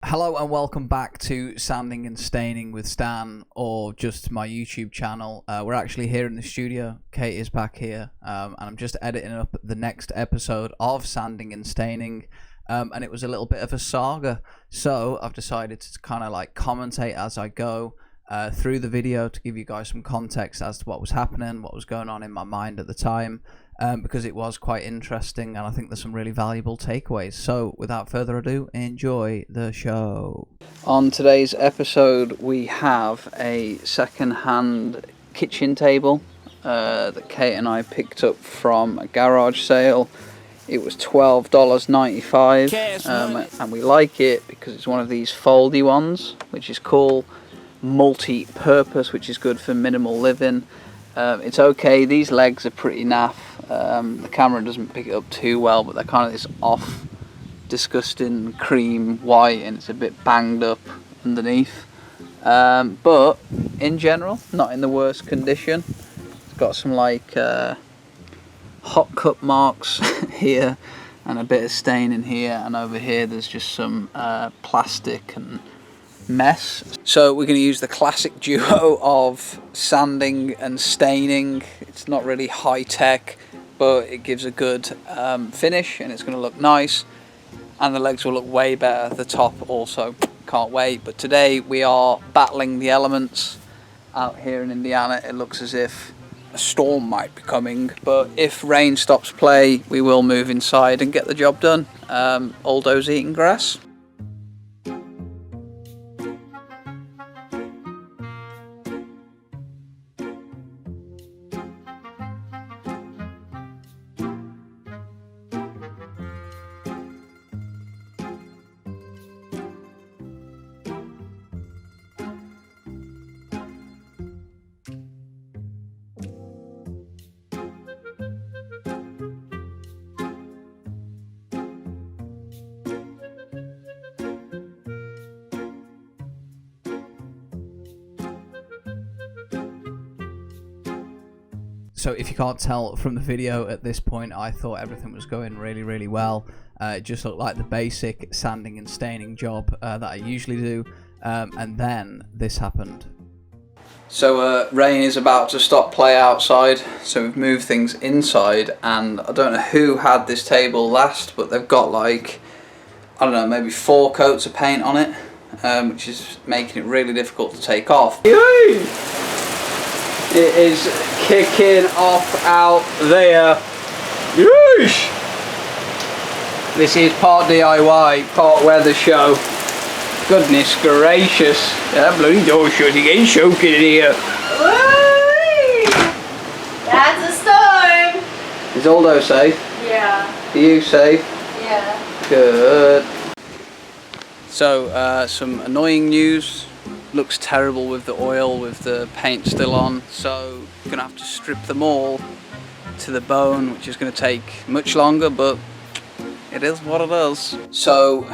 Hello and welcome back to Sanding and Staining with Stan, or just my YouTube channel. We're actually here in the studio. Kate is back here, and I'm just editing up the next episode of Sanding and Staining, and it was a little bit of a saga, so I've decided to kind of like commentate as I go through the video to give you guys some context as to what was happening, what was going on in my mind at the time, because it was quite interesting and I think there's some really valuable takeaways. So without further ado, enjoy the show. On today's episode we have a second-hand kitchen table that Kate and I picked up from a garage sale. It was $12.95, and we like it because it's one of these foldy ones, which is cool, multi-purpose, which is good for minimal living. It's okay, these legs are pretty naff. The camera doesn't pick it up too well, but they're kind of this off, disgusting cream white, and it's a bit banged up underneath. But in general, not in the worst condition. It's got some like hot cut marks here, and a bit of stain in here, and over here there's just some plastic and mess. So we're going to use the classic duo of sanding and staining. It's not really high tech, but it gives a good finish, and it's going to look nice, and the legs will look way better. The top also, can't wait. But today we are battling the elements out here in Indiana. It looks as if a storm might be coming, but if rain stops play, we will move inside and get the job done. Aldo's eating grass. So if you can't tell from the video at this point, I thought everything was going really well. It just looked like the basic sanding and staining job that I usually do, and then this happened. So rain is about to stop play outside, so we've moved things inside, and I don't know who had this table last, but they've got like, I don't know, maybe 4 coats of paint on it, which is making it really difficult to take off. Yay! It is kicking off out there. Yeesh! This is part DIY, part weather show. Goodness gracious. That bloody door shut again, choking in here. Whee! That's a storm! Is Aldo safe? Yeah. Are you safe? Yeah. Good. So, some annoying news. Looks terrible with the oil, with the paint still on, so we're gonna have to strip them all to the bone, which is gonna take much longer, but it is what it is. So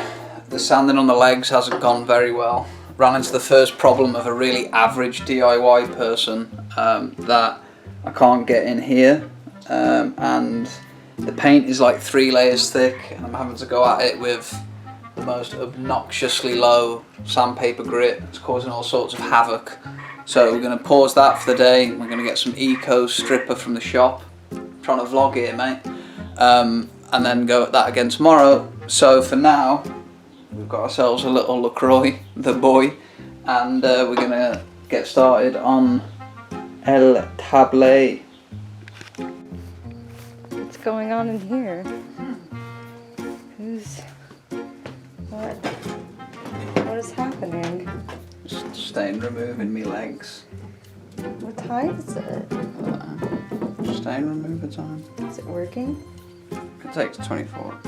the sanding on the legs hasn't gone very well. Ran into the first problem of a really average DIY person, that I can't get in here, and the paint is like 3 layers thick, and I'm having to go at it with the most obnoxiously low sandpaper grit. It's causing all sorts of havoc. So we're going to pause that for the day. We're going to get some eco stripper from the shop. I'm trying to vlog here, mate. And then go at that again tomorrow. So for now, we've got ourselves a little LaCroix, the boy, and we're going to get started on El Table. What's going on in here? What is happening? Just stain removing me legs. What time is it? Stain remover time. Is it working? It takes 24 hours.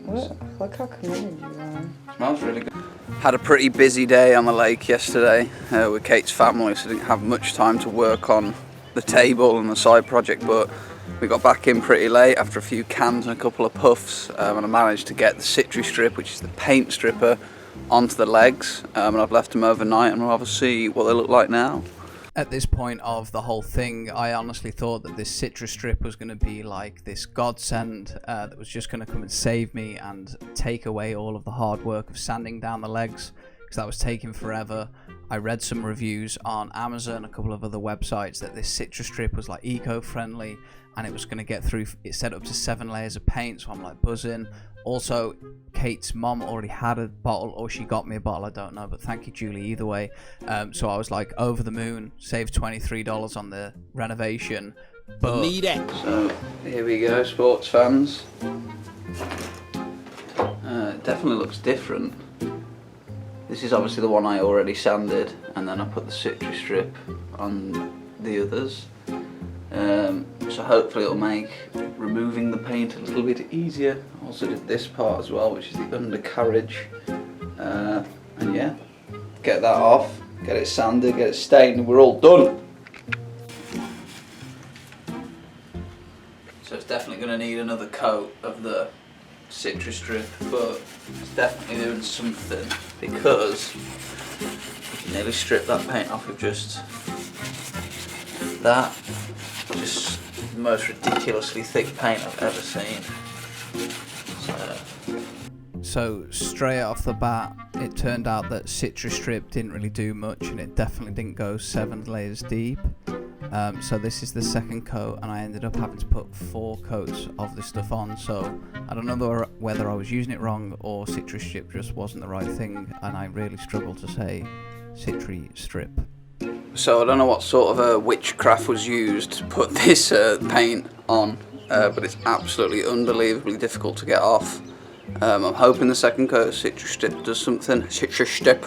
What? Look how committed you are. Smells really good. Had a pretty busy day on the lake yesterday with Kate's family, so didn't have much time to work on the table and the side project, but we got back in pretty late after a few cans and a couple of puffs, and I managed to get the Citri strip, which is the paint stripper, onto the legs, and I've left them overnight, and we'll have a see what they look like now. At this point of the whole thing, I honestly thought that this citrus strip was going to be like this godsend that was just going to come and save me and take away all of the hard work of sanding down the legs, because that was taking forever. I read some reviews on Amazon, a couple of other websites, that this citrus strip was like eco-friendly and it was going to get through. It set up to 7 layers of paint, so I'm like buzzing. Also, Kate's mom already had a bottle, or she got me a bottle, I don't know, but thank you, Julie, either way. So I was like over the moon, saved $23 on the renovation. But Need it. So here we go, sports fans. It definitely looks different. This is obviously the one I already sanded, and then I put the citrus strip on the others. So hopefully it'll make removing the paint a little bit easier. I also did this part as well, which is the undercarriage. And yeah, get that off, get it sanded, get it stained, and we're all done. So it's definitely going to need another coat of the citrus strip, but it's definitely doing something, because you can nearly strip that paint off with just that. Just the most ridiculously thick paint I've ever seen. So straight off the bat, it turned out that citrus strip didn't really do much, and it definitely didn't go 7 layers deep. So this is the second coat, and I ended up having to put 4 coats of this stuff on. So I don't know whether I was using it wrong or citrus strip just wasn't the right thing, and I really struggle to say citrus strip. So I don't know what sort of witchcraft was used to put this paint on, but it's absolutely unbelievably difficult to get off. I'm hoping the second coat of citrus strip does something. Citrus strip,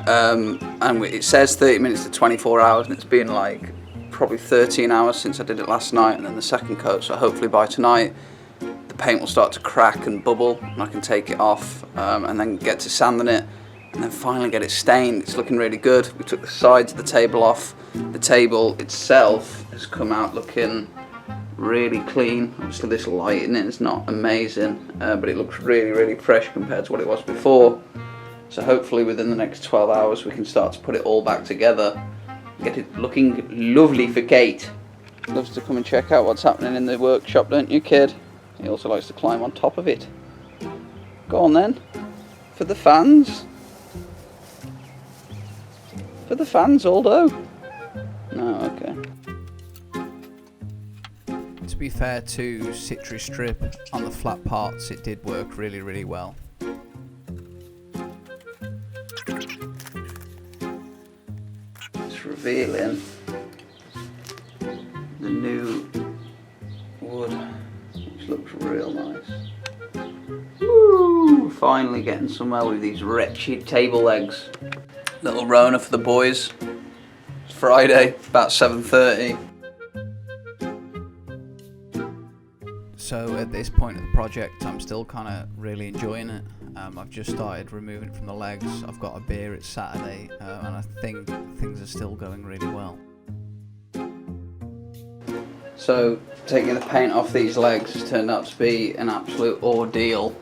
and it says 30 minutes to 24 hours, and it's been like probably 13 hours since I did it last night, and then the second coat. So hopefully by tonight the paint will start to crack and bubble, and I can take it off, and then get to sanding it, and then finally get it stained. It's looking really good. We took the sides of the table off. The table itself has come out looking really clean. Obviously this lighting is not amazing, but it looks really, really fresh compared to what it was before. So hopefully within the next 12 hours we can start to put it all back together, get it looking lovely for Kate. Loves to come and check out what's happening in the workshop, don't you, kid? He also likes to climb on top of it. Go on then, for the fans. For the fans, Aldo. No, okay. To be fair to citrus strip, on the flat parts it did work really, really well. It's revealing the new wood, which looks real nice. Woo! Finally getting somewhere with these wretched table legs. Little Rona for the boys. It's Friday, about 7:30. So at this point of the project, I'm still kind of really enjoying it. I've just started removing it from the legs. I've got a beer, it's Saturday, and I think things are still going really well. So taking the paint off these legs has turned out to be an absolute ordeal.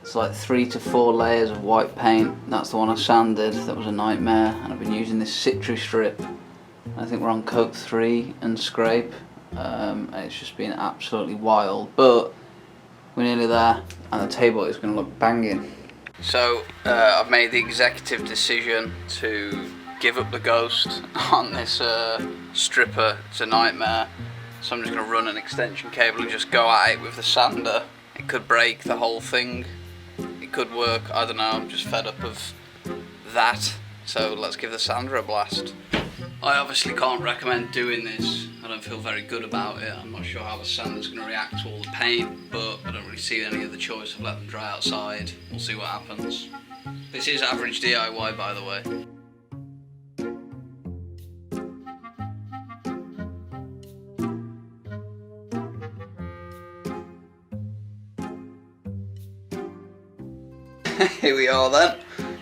It's like 3 to 4 layers of white paint. That's the one I sanded. That was a nightmare. And I've been using this citrus strip. I think we're on coat 3 and scrape. And it's just been absolutely wild. But we're nearly there, and the table is going to look banging. So I've made the executive decision to give up the ghost on this stripper. It's a nightmare. So I'm just going to run an extension cable and just go at it with the sander. It could break the whole thing. It could work, I don't know, I'm just fed up of that. So let's give the sander a blast. I obviously can't recommend doing this. I don't feel very good about it. I'm not sure how the sander's going to react to all the paint, but I don't really see any other choice of letting them dry outside. We'll see what happens. This is average DIY, by the way. Here we are then,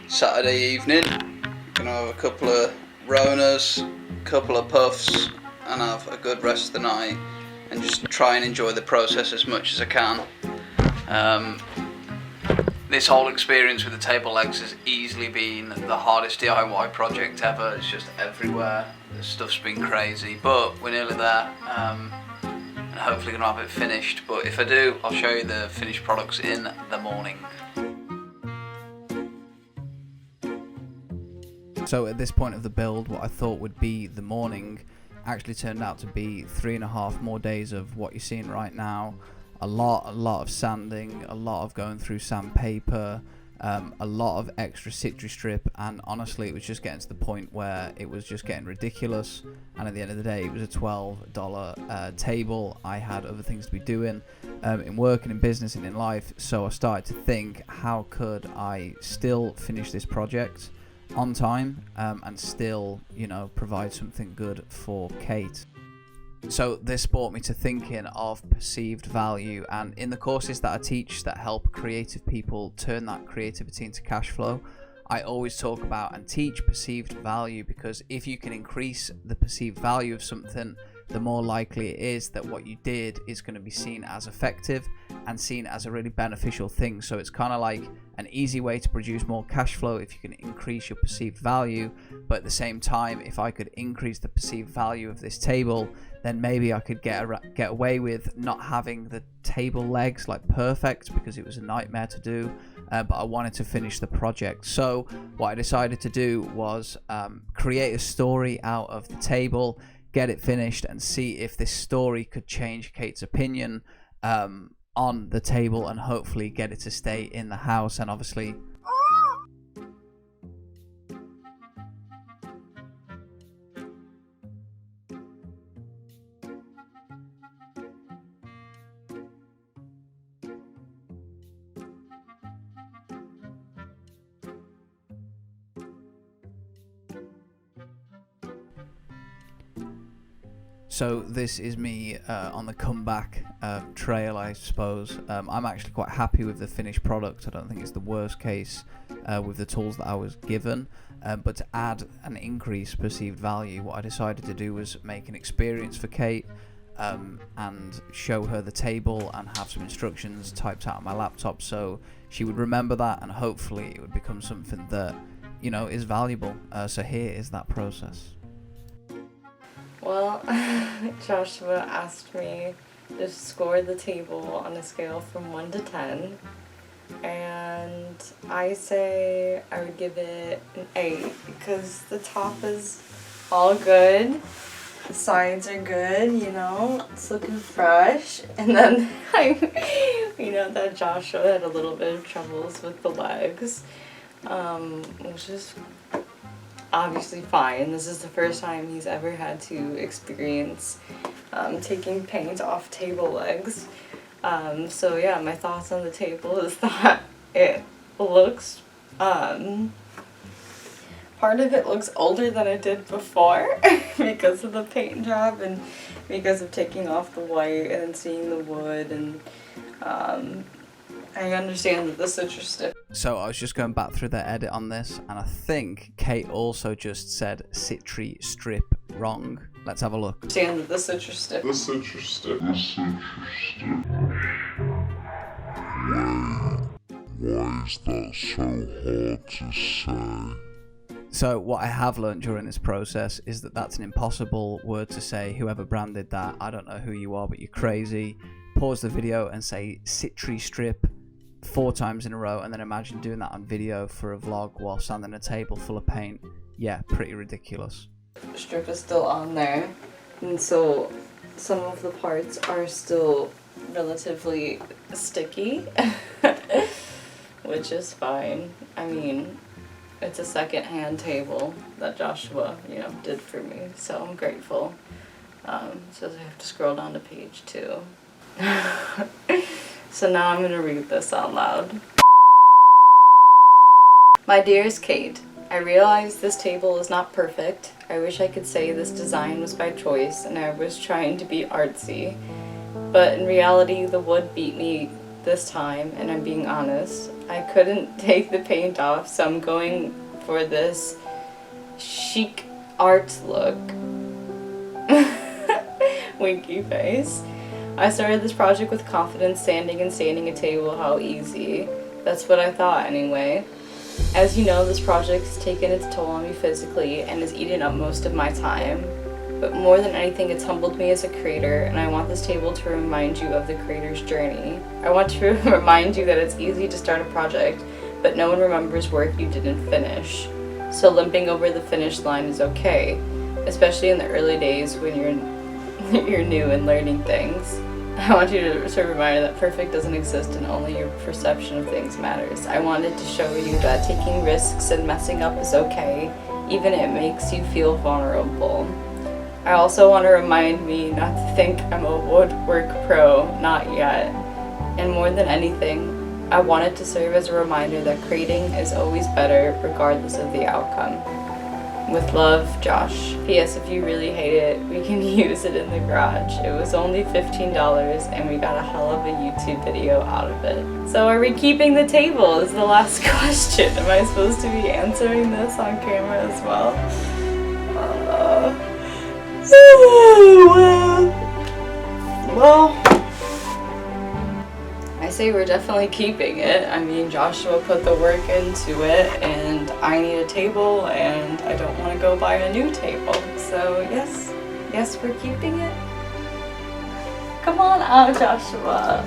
Saturday evening. Gonna have a couple of Ronas, a couple of puffs, and have a good rest of the night, and just try and enjoy the process as much as I can. This whole experience with the table legs has easily been the hardest DIY project ever. It's just everywhere. The stuff's been crazy, but we're nearly there, and hopefully gonna have it finished. But if I do, I'll show you the finished products in the morning. So at this point of the build, what I thought would be the morning actually turned out to be 3.5 more days of what you're seeing right now. A lot of sanding, a lot of going through sandpaper, a lot of extra citrus strip, and honestly it was just getting to the point where it was just getting ridiculous, and at the end of the day it was a $12 table. I had other things to be doing in work and in business and in life, so I started to think, how could I still finish this project on time and still, you know, provide something good for Kate. So this brought me to thinking of perceived value, and in the courses that I teach that help creative people turn that creativity into cash flow, I always talk about and teach perceived value, because if you can increase the perceived value of something, the more likely it is that what you did is going to be seen as effective and seen as a really beneficial thing. So it's kind of like an easy way to produce more cash flow if you can increase your perceived value. But at the same time, if I could increase the perceived value of this table, then maybe I could get away with not having the table legs like perfect, because it was a nightmare to do, but I wanted to finish the project. So what I decided to do was create a story out of the table, get it finished, and see if this story could change Kate's opinion on the table, and hopefully get it to stay in the house. And obviously so this is me on the comeback trail, I suppose. I'm actually quite happy with the finished product. I don't think it's the worst case with the tools that I was given. But to add an increased perceived value, what I decided to do was make an experience for Kate and show her the table and have some instructions typed out on my laptop, so she would remember that, and hopefully it would become something that, you know, is valuable. So here is that process. Well, Joshua asked me to score the table on a scale from 1 to 10, and I say I would give it an 8, because the top is all good, the sides are good, you know, it's looking fresh, and then we know that Joshua had a little bit of troubles with the legs, which is obviously fine. This is the first time he's ever had to experience taking paint off table legs. So yeah, my thoughts on the table is that it looks, part of it looks older than it did before because of the paint job and because of taking off the white and seeing the wood, and I understand that the citrus strip. So I was just going back through the edit on this, and I think Kate also just said citri strip wrong. Let's have a look. Understand that the citrus strip. Why is that so hard to say? So what I have learned during this process is that that's an impossible word to say. Whoever branded that, I don't know who you are, but you're crazy. Pause the video and say citri strip 4 times in a row, and then imagine doing that on video for a vlog while sanding a table full of paint. Yeah, pretty ridiculous. The strip is still on there, and so some of the parts are still relatively sticky, which is fine. I mean, it's a second-hand table that Joshua, you know, did for me, so I'm grateful. So I have to scroll down to page 2. So now I'm gonna read this out loud. My dearest Kate, I realize this table is not perfect. I wish I could say this design was by choice and I was trying to be artsy. But in reality, the wood beat me this time, and I'm being honest. I couldn't take the paint off, so I'm going for this chic art look. Winky face. I started this project with confidence, sanding and staining a table, how easy. That's what I thought anyway. As you know, this project's taken its toll on me physically and has eaten up most of my time. But more than anything, it's humbled me as a creator, and I want this table to remind you of the creator's journey. I want to remind you that it's easy to start a project, but no one remembers work you didn't finish. So limping over the finish line is okay, especially in the early days when you're new and learning things. I want you to remember that perfect doesn't exist and only your perception of things matters. I wanted to show you that taking risks and messing up is okay, even if it makes you feel vulnerable. I also want to remind me not to think I'm a woodwork pro, not yet. And more than anything, I want it to serve as a reminder that creating is always better regardless of the outcome. With love, Josh. P.S. If you really hate it, we can use it in the garage. It was only $15 and we got a hell of a YouTube video out of it. So are we keeping the table is the last question. Am I supposed to be answering this on camera as well? Well, I say we're definitely keeping it. I mean, Joshua put the work into it, and I need a table, and I don't want to go buy a new table. So yes, we're keeping it. Come on out, Joshua.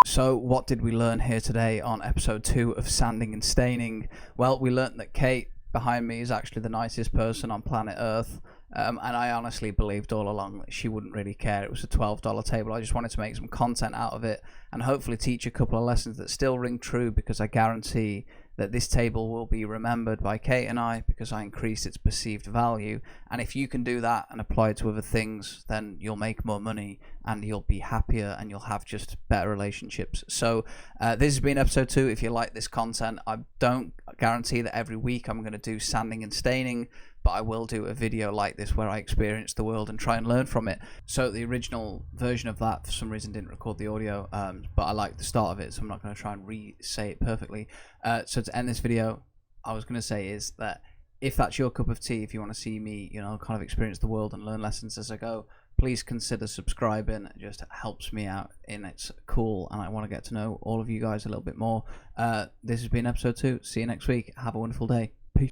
So what did we learn here today on episode 2 of Sanding and Staining? Well, we learnt that Kate behind me is actually the nicest person on planet Earth, and I honestly believed all along that she wouldn't really care. It was a $12 table. I just wanted to make some content out of it and hopefully teach a couple of lessons that still ring true, because I guarantee that this table will be remembered by Kate and I because I increased its perceived value. And if you can do that and apply it to other things, then you'll make more money and you'll be happier and you'll have just better relationships. So this has been episode 2. If you like this content, I don't guarantee that every week I'm going to do sanding and staining, but I will do a video like this where I experience the world and try and learn from it. So the original version of that for some reason didn't record the audio, but I like the start of it, so I'm not going to try and re-say it perfectly. So to end this video, I was going to say is that if that's your cup of tea, if you want to see me, kind of experience the world and learn lessons as I go, please consider subscribing. It just helps me out and it's cool, and I want to get to know all of you guys a little bit more. This has been episode 2. See you next week. Have a wonderful day.